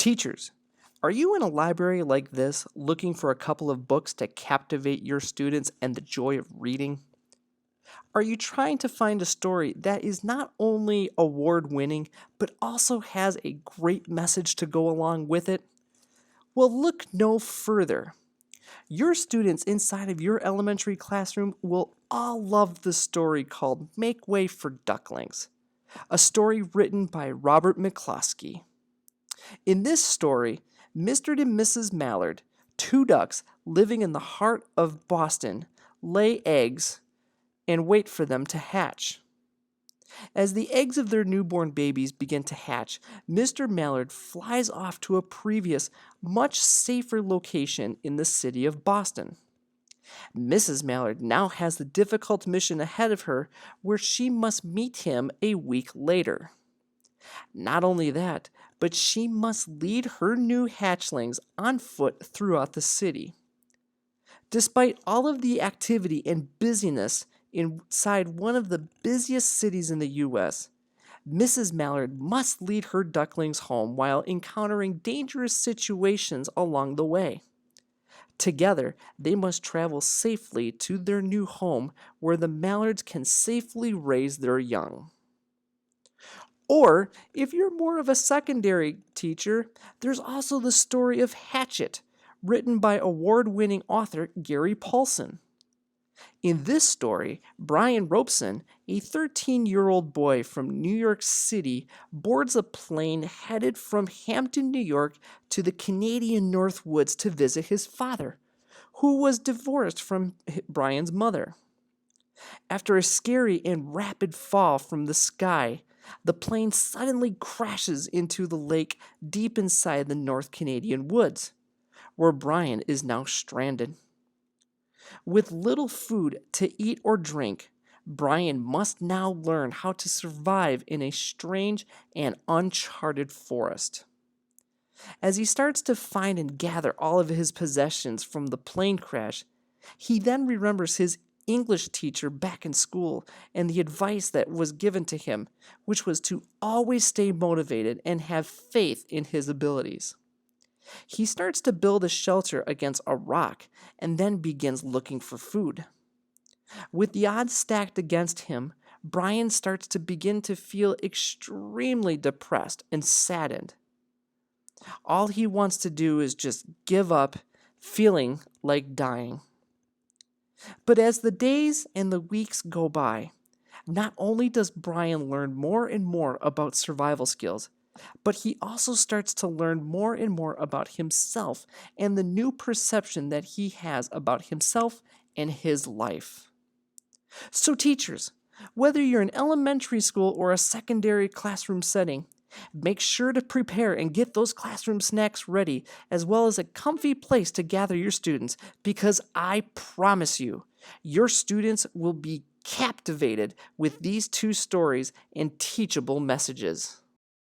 Teachers, are you in a library like this looking for a couple of books to captivate your students and the joy of reading? Are you trying to find a story that is not only award winning, but also has a great message to go along with it? Well, look no further. Your students inside of your elementary classroom will all love the story called Make Way for Ducklings, a story written by Robert McCloskey. In this story, Mr. and Mrs. Mallard, two ducks living in the heart of Boston, lay eggs and wait for them to hatch. As the eggs of their newborn babies begin to hatch, Mr. Mallard flies off to a previous, much safer location in the city of Boston. Mrs. Mallard now has the difficult mission ahead of her where she must meet him a week later. Not only that, but she must lead her new hatchlings on foot throughout the city. Despite all of the activity and busyness inside one of the busiest cities in the U.S., Mrs. Mallard must lead her ducklings home while encountering dangerous situations along the way. Together, they must travel safely to their new home where the Mallards can safely raise their young. Or, if you're more of a secondary teacher, there's also the story of Hatchet, written by award-winning author Gary Paulson. In this story, Brian Robeson, a 13-year-old boy from New York City, boards a plane headed from Hampton, New York to the Canadian North Woods to visit his father, who was divorced from Brian's mother. After a scary and rapid fall from the sky, the plane suddenly crashes into the lake deep inside the North Canadian woods, where Brian is now stranded. With little food to eat or drink, Brian must now learn how to survive in a strange and uncharted forest. As he starts to find and gather all of his possessions from the plane crash, he then remembers his English teacher back in school and the advice that was given to him, which was to always stay motivated and have faith in his abilities. He starts to build a shelter against a rock and then begins looking for food. With the odds stacked against him, Brian starts to begin to feel extremely depressed and saddened. All he wants to do is just give up, feeling like dying. But as the days and the weeks go by, not only does Brian learn more and more about survival skills, but he also starts to learn more and more about himself and the new perception that he has about himself and his life. So teachers, whether you're in elementary school or a secondary classroom setting, make sure to prepare and get those classroom snacks ready, as well as a comfy place to gather your students, because I promise you, your students will be captivated with these two stories and teachable messages.